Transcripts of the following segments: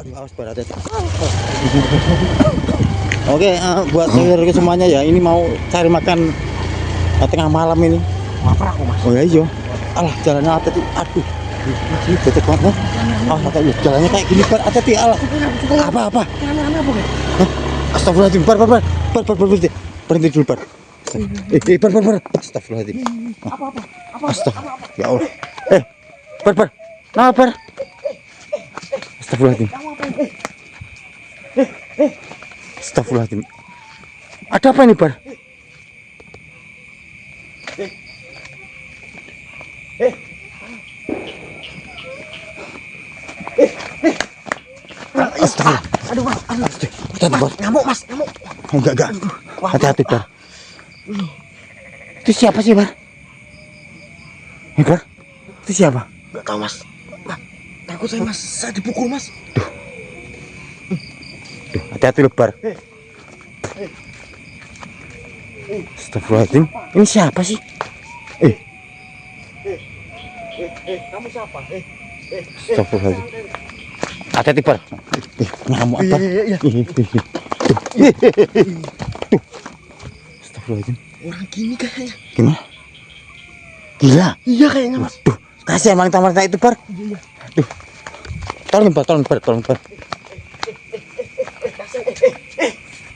Aduh, awas berat. Oke, buat saudara semuanya ya, ini mau cari makan tengah malam ini. Lapar aku, Mas. Oh ya iya. Alah, jalannya hati-hati. Aduh. Ini becek banget. Ah, jalannya kayak gini, Bar. Hati-hati, alah. Apa? Rame-rame apa, Mas? Astagfirullahaladzim, Bar. Berhenti dulu, Bar. Bar. Astagfirullahaladzim. Apa? Astagfirullah. Ya Allah. Bar. Nah, Bar. Astagfirullahaladzim. Astagfirullahaladzim. Ada apa ini, Bar? Astagfirullah. Aduh, Mas. Hati-hati, Bar. Ngamuk, Mas. Ngamuk. Enggak. Hati-hati, Bar. Itu siapa sih, Bar? Bar? Itu siapa? Enggak tahu, Mas. Takut saya, Mas. Saya dipukul, Mas. Duh, hati-hati, Bar. Astagfirullahaladzim. Ini siapa sih? Kamu siapa? Astagfirullahaladzim. Hati-hati, Bar. Ngamuk apa? Iya. Astagfirullahaladzim. Orang gini kayaknya. Gimana? Gila. Iya kayaknya, Mas. Duh, kasihan wanita-wanita itu, Bar. Iya. Duh. Tolong, Bar.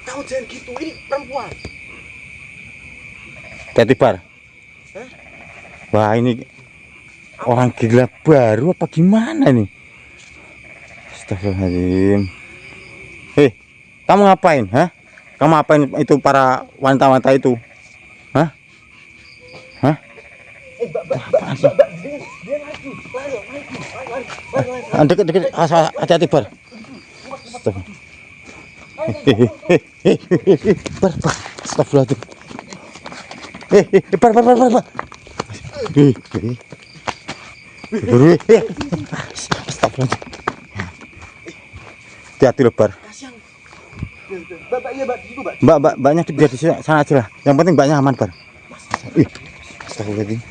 Tahu jangan gitu. Ini perempuan. Hati-hati, Bar. Wah, ini orang gila baru apa gimana nih? Astagfirullahaladzim. Kamu ngapain, ha? Kamu ngapain itu para wanita-wanita itu? Hah? Apaan sih? Dia lagi. Lari. Deket. Hati-hati, Bar. Bar. Astagfirullahaladzim. Bar. Astagfirullahaladzim. Hati-hati loh, Bar. Kasihan. Mbak, iya, Mbak. Di situ, Mbak. Mbaknya biar di sana aja lah. Yang penting mbaknya aman, Bar. Astagfirullahaladzim.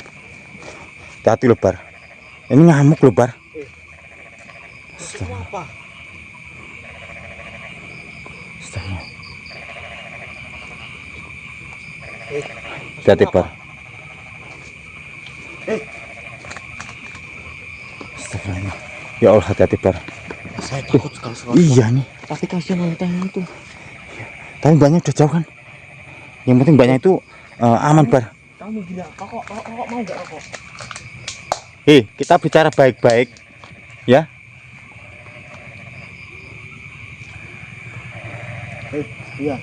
Hati-hati loh, Bar. Ini ngamuk loh, Bar. Maksudnya apa? Astagfirullah. Hati-hati, Bar. Astagfirullah. Ya Allah, hati-hati, Bar. Saya takut sekali. Iya nih. Tapi kasihan wanita yang itu. Tapi banyak udah jauh kan. Yang penting banyak itu aman, Bar. Kamu gila. Rokok mau enggak rokok? Kita bicara baik-baik, ya. Iya.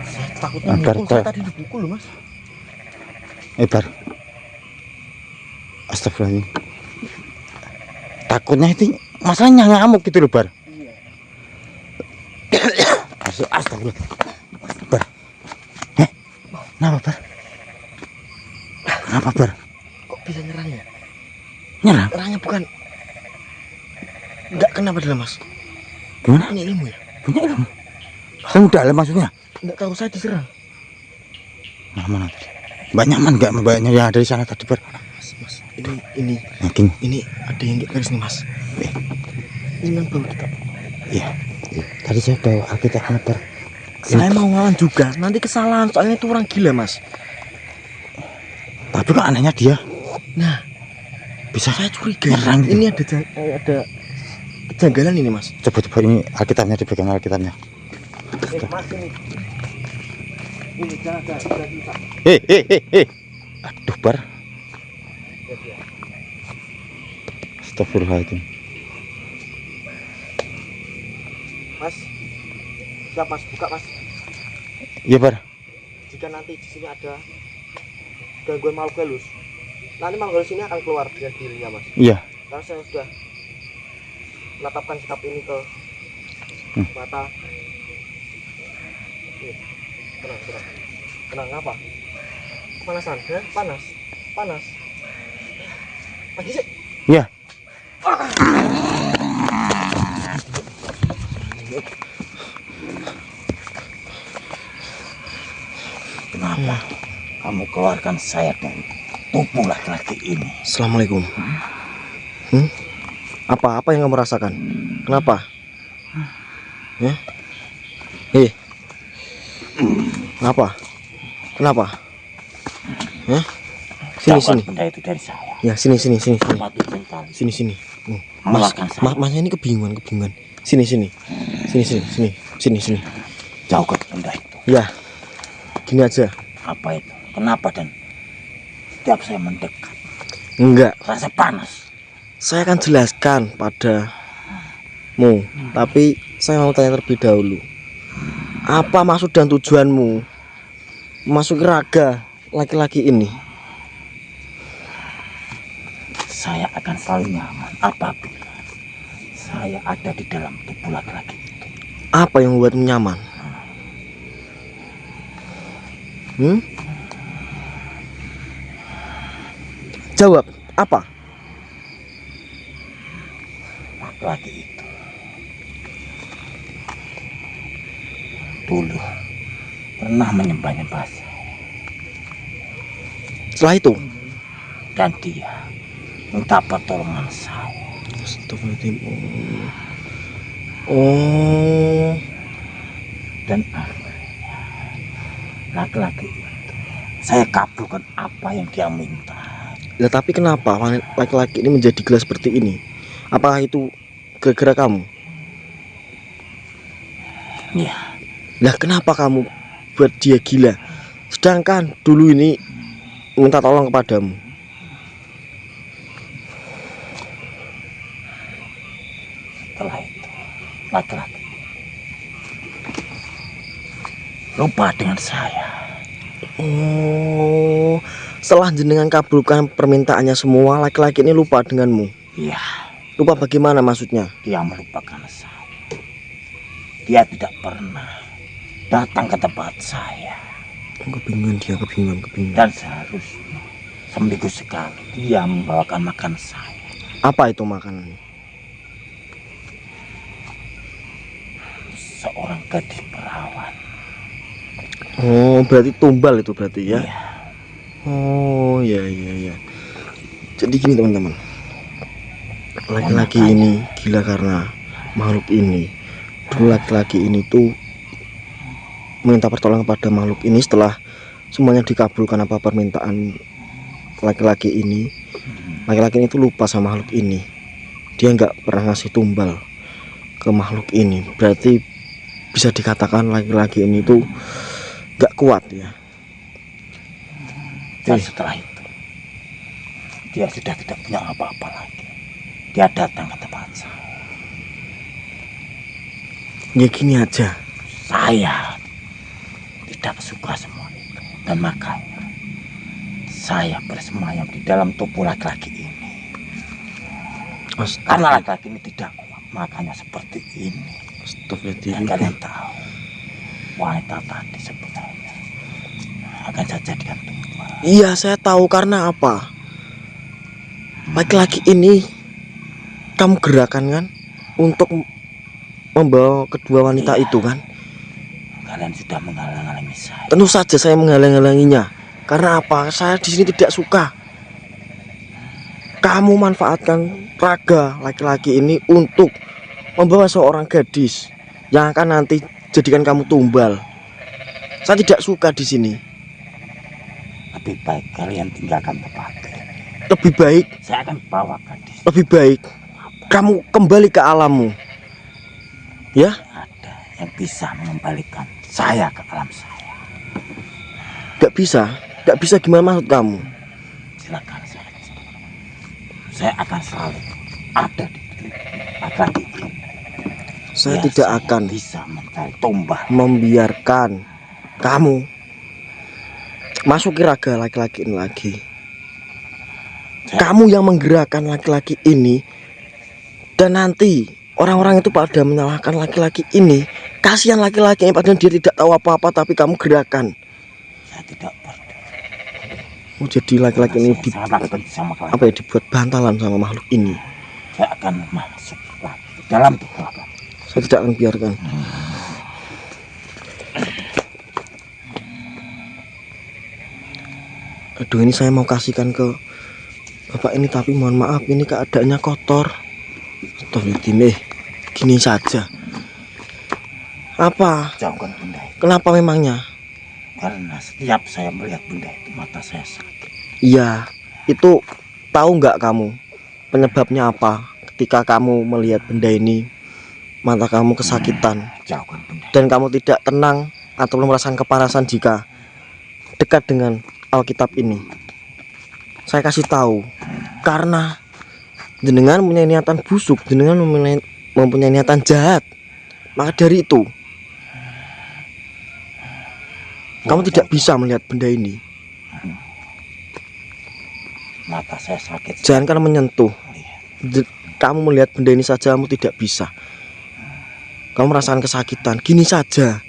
Saya takutnya Bar. saya tadi dipukul loh, Mas. Bar. Astagfirullahaladzim. Takutnya itu masalahnya ngamuk gitu loh, Bar. Astagfirullah. Bar. Kenapa, Bar? Kenapa, Bar? Kok bisa nyerangnya? Nyerang? Nyerangnya bukan. Enggak kenapa dulu, Mas? Gimana? Punya ilmu ya? Punya ilmu? Saya dalam maksudnya? Enggak tahu, saya diserang. Mana? Banyak banyak yang ada di sana tadi, Bar. Mas, ini Yakin? ini ada yang garis nih, Mas. Ini yang bawa kita. Iya. Tadi saya bawa Alkitabnya, Bar. Saya mau ngelawan juga, nanti kesalahan soalnya itu orang gila, Mas. Tapi kok anehnya dia Nah, bisa saya curiga. nyerang gitu. Ini ada kejanggalan ini, Mas. Coba ini Alkitabnya, dipegang Alkitabnya. Mas ini. Ini jangan. Aduh, Bar. Astagfirullahaladzim. Mas. Siap, Mas, buka, Mas. Iya, Bar. Jika nanti di sini ada gangguan makhluk halus, nanti makhluk halus ini akan keluar dari dirinya, Mas. Iya. Karena saya sudah menetapkan kitab ini ke mata. Tenang, apa? Kepanasan, ya? Panas. Lagi sih. Iya. Kenapa kamu keluarkan sayap dari tubuh laki-laki ini? Assalamualaikum. Apa yang kamu rasakan? Kenapa? Ya? Kenapa? Kenapa? Ya? Sini. Benda itu dari saya. Ya, sini. Apa tujuan kalian? Sini. Nih, Mengalahkan saya. Mas ini kebingungan. Sini. Jauhkan benda itu. Ya. Gini aja. Apa itu? Kenapa dan setiap saya mendekat Enggak. rasa panas? Saya akan jelaskan padamu, tapi saya mau tanya terlebih dahulu. Apa maksud dan tujuanmu masuk raga laki-laki ini? Saya akan selalu nyaman apabila saya ada di dalam tubuh laki-laki itu. Apa yang membuatmu nyaman? Jawab, apa? Laki-laki itu dulu pernah menyembah-nyembah saya, Setelah itu? dan dia minta pertolongan saya. Astagfirullahaladzim. Oh, Dan akhirnya laki-laki itu saya kabulkan apa yang dia minta. ya tapi kenapa laki-laki ini menjadi gila seperti ini? Apakah itu gara-gara kamu? Ya, Lah kenapa kamu buat dia gila? Sedangkan dulu ini minta tolong kepadamu. setelah itu laki-laki lupa dengan saya. Oh, setelah jenengan kabulkan permintaannya semua, laki-laki ini lupa denganmu. Ya, Lupa bagaimana maksudnya? dia melupakan saya. Dia tidak pernah datang ke tempat saya. Kebingungan. Dan seharusnya seminggu sekali dia membawakan makan saya. Apa itu makanan? Seorang gadis perawan. Oh, berarti tumbal itu berarti ya? Iya. Oh, ya. Jadi gini teman-teman. Laki-laki ini gila karena makhluk ini. Dulu laki-laki ini tuh minta pertolongan kepada makhluk ini. Setelah semuanya dikabulkan apa permintaan laki-laki ini, laki-laki ini tuh lupa sama makhluk ini. Dia nggak pernah ngasih tumbal ke makhluk ini. Berarti bisa dikatakan laki-laki ini tuh nggak kuat ya. Dan setelah itu dia sudah tidak punya apa-apa lagi. Dia datang ke tempat saya. Ya gini aja. Saya tidak suka semua itu. Dan makanya saya bersemayam di dalam tubuh laki-laki ini. Karena laki-laki ini tidak kuat, makanya seperti ini. Dan kalian tahu, wanita tadi sebenarnya akan saya jadikan tumbal. Iya, saya tahu. Karena apa? Laki-laki ini kamu gerakan kan untuk membawa kedua wanita itu kan? Kalian sudah menghalang-halangi saya. Tentu saja saya menghalang-halanginya. Karena apa? Saya di sini tidak suka kamu manfaatkan raga laki-laki ini untuk membawa seorang gadis yang akan nanti jadikan kamu tumbal. Saya tidak suka di sini. Lebih baik kalian tinggalkan tempat ini. Lebih baik, Saya akan bawa gadis. lebih baik kamu kembali ke alammu. Ya? Ada yang bisa mengembalikan saya ke alam saya. Gak bisa gimana maksud kamu? Silakan saja. Saya akan selalu ada di laki-laki ini. Saya Ya, tidak saya akan bisa mencari tumbal. membiarkan kamu masuki raga laki-laki ini lagi. Kamu yang menggerakkan laki-laki ini, dan nanti orang-orang itu pada menyalahkan laki-laki ini. Kasihan laki-laki ini, padahal dia tidak tahu apa-apa, tapi kamu gerakan. Saya tidak peduli. Oh, jadi laki-laki ini Saya sangat benci sama kalian. apa ya, dibuat bantalan sama makhluk ini. Saya akan masuk lagi ke dalam tubuh laki-laki. Saya tidak akan biarkan. Aduh, ini saya mau kasihkan ke bapak ini, tapi mohon maaf ini keadaannya kotor. Astagfirullahaladzim. Gini saja. Apa? Jauhkan benda itu. Kenapa memangnya? Karena setiap saya melihat benda itu mata saya sakit. Iya, itu tahu nggak kamu penyebabnya apa? Ketika kamu melihat benda ini, mata kamu kesakitan Jauhkan benda. dan kamu tidak tenang atau merasakan kepanasan jika dekat dengan Alkitab ini. Saya kasih tahu, karena jenengan mempunyai niatan busuk, jenengan mempunyai niatan jahat. Maka dari itu, kamu tidak bisa melihat benda ini. Mata saya sakit. Jangan karena menyentuh. Lihat. Kamu melihat benda ini saja, kamu tidak bisa. Kamu merasakan kesakitan. Gini saja,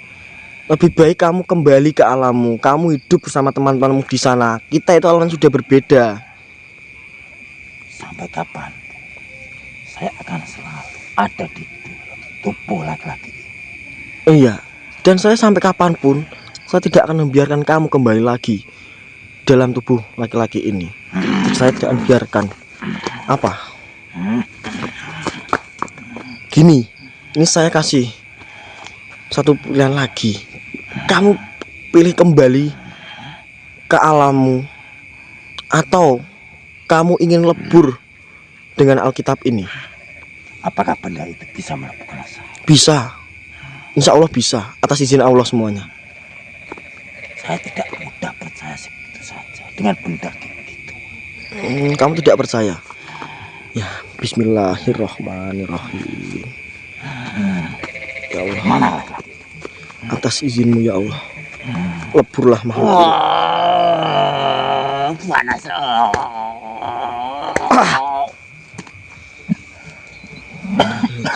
lebih baik kamu kembali ke alammu. Kamu hidup bersama teman-temanmu di sana. Kita itu alam sudah berbeda. Sampai kapan saya akan selalu ada di tubuh laki-laki ini. Iya. Dan saya sampai kapanpun, saya tidak akan membiarkan kamu kembali lagi dalam tubuh laki-laki ini. Saya tidak akan biarkan. Apa? Gini, ini saya kasih satu pilihan lagi. Kamu pilih kembali ke alammu, atau kamu ingin lebur dengan Alkitab ini? Apakah benda itu bisa melakukan saya? Bisa. Insya Allah bisa, atas izin Allah semuanya. Saya tidak mudah percaya segitu saja dengan benda kayak gitu. Kamu tidak percaya? Ya, bismillahirrahmanirrahim. Ya Allah, Mana laki-laki? atas izinmu ya Allah, leburlah makhluk ini. Panas.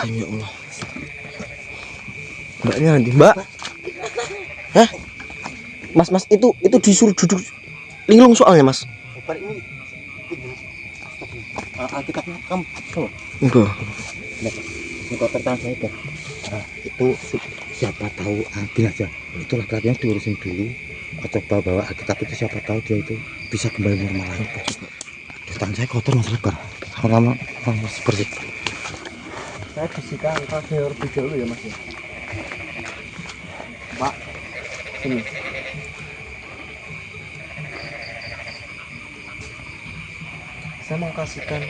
Ya Allah. Mbaknya nanti, Mbak. Hah? Mas, itu disuruh duduk linglung soalnya, Mas. Ini Alkitabnya kamu. Enggak. Ini kotor tangan saya, Bar. Itu siapa tahu ambil aja. Itu laki-lakinya diurusin dulu. Coba bawa Alkitab itu, siapa tahu dia itu bisa kembali normal lagi, Bar. Tangan saya kotor, Mas Lebar. Kamu bersih. Saya bersihkan kaki lebih dulu ya, Mas. Pak, sini. Saya mau kasihkan,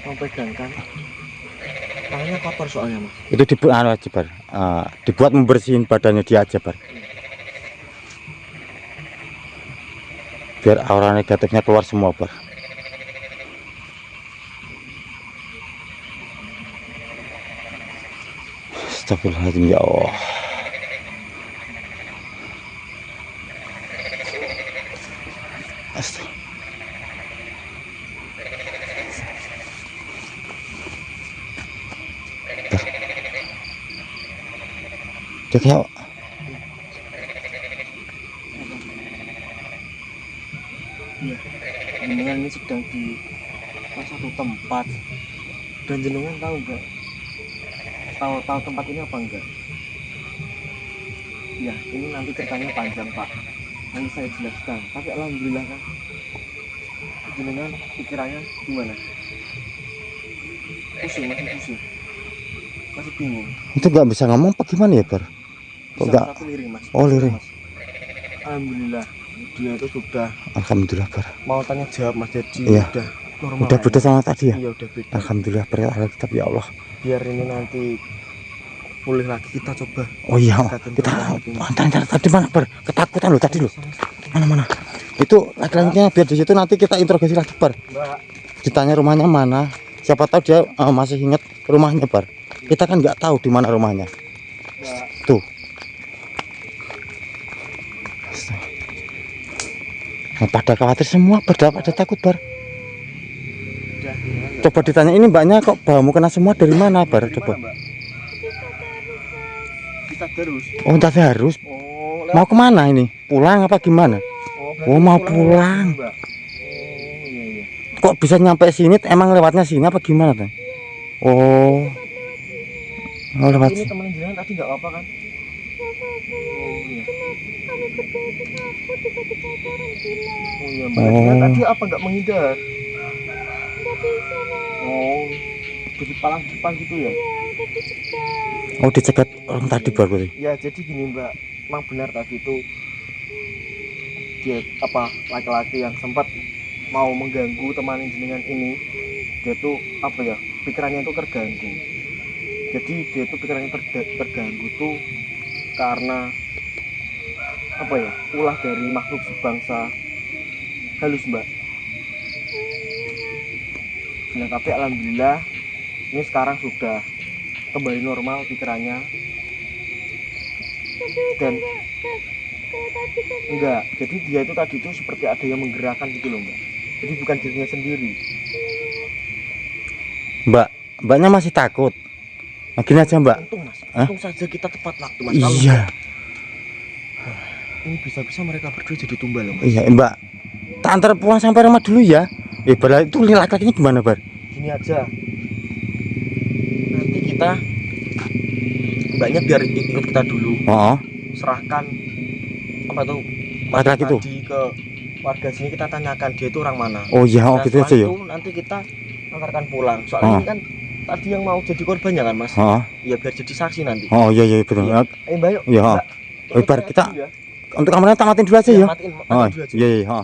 mau pegangkan. Tangannya kotor soalnya, Mas. Itu dibuat aja, Bar. Dibuat membersihin badannya dia aja, Bar. Biar aura negatifnya keluar semua, Bar. Astagfirullahaladzim, ya Allah. Astagfirullah. Dia kayak Iya, jenengan ini sedang di satu tempat. Dan jenengan tahu enggak? Tahu tempat ini apa enggak? Ya, ini nanti ceritanya panjang, Pak. Nanti saya jelaskan. Tapi alhamdulillah kan, jenengan pikirannya gimana? Masih pusing. Masih bingung. itu nggak bisa ngomong apa gimana ya, Bar? Kok Bisa nggak? tapi liring, Mas. Oh, liring. Mas. Alhamdulillah, dia itu sudah Alhamdulillah, Bar. mau tanya jawab, Mas. Jadi Iya. udah normal. Udah beda sama tadi ya? Iya, udah beda. Alhamdulillah, berkat Alkitab ya Allah. Biar ini nanti pulih lagi, kita coba. Oh iya, kita antar tadi mana, Bar? Ketakutan loh tadi loh. Mana? Itu laki-lakinya biar di situ nanti kita interogasi lagi, Bar. Mbak, Ditanya rumahnya mana? Siapa tahu dia masih ingat rumahnya, Bar. Kita kan nggak tahu di mana rumahnya. Mbak. Tuh. Nah, pada khawatir semua, pada takut, Bar. Udah, gimana? Coba ditanya ini mbaknya kok bawamu kena semua dari mana, Bar? Dari Coba. mana, Mbak? Kita terus. Oh, tadi harus Oh, mau kemana ini? Pulang apa gimana? berarti Oh, mau lewat pulang. sini, Mbak. Oh, iya. Kok bisa nyampe sini? Emang lewatnya sini apa gimana, Teh? Oh. Oh, lewat. Ini teman jenengan tadi nggak apa-apa kan? Oh iya. Oh iya, Mbak. Oh. Jenengan tadi apa nggak menghindar? Oh. dari palang depan gitu ya. Oh, dicegat orang tadi baru berarti. Ya jadi gini Mbak, memang benar tadi itu dia apa laki-laki yang sempat mau mengganggu teman jenengan ini, dia tuh apa ya, pikirannya itu terganggu. Jadi dia tuh pikirannya terganggu tuh karena apa ya, ulah dari makhluk sebangsa halus Mbak. Nah, tapi alhamdulillah ini sekarang sudah kembali normal pikirannya. Dan enggak, jadi dia itu tadi itu seperti ada yang menggerakkan gitu loh Mbak. Jadi bukan dirinya sendiri. Mbaknya masih takut. Nah, gini aja Mbak. Untung Mas, Hah? untung saja kita tepat waktu Mas. Iya. Ini bisa-bisa mereka berdua jadi tumbal loh Mas. Iya Mbak. Tak antar pulang sampai rumah dulu ya. Bar itu laki-lakinya gimana Bar? Gini aja, nanti kita Mbaknya biar ikut kita dulu. Oh, Serahkan apa tuh laki-laki tuh. tadi ke warga sini, kita tanyakan dia itu orang mana. Oh iya, oh Nah, gitu aja setelah ya. itu nanti kita antarkan pulang. Soalnya ini kan tadi yang mau jadi korbannya kan Mas. Oh, Ya biar jadi saksi nanti. oh iya iya betul. Iya. Mbak yuk. Iya. Mbak, Bar ikut kita dulu ya. untuk kameranya tamatin dulu aja Ya, ya. matiin Oh dulu aja. iya iya.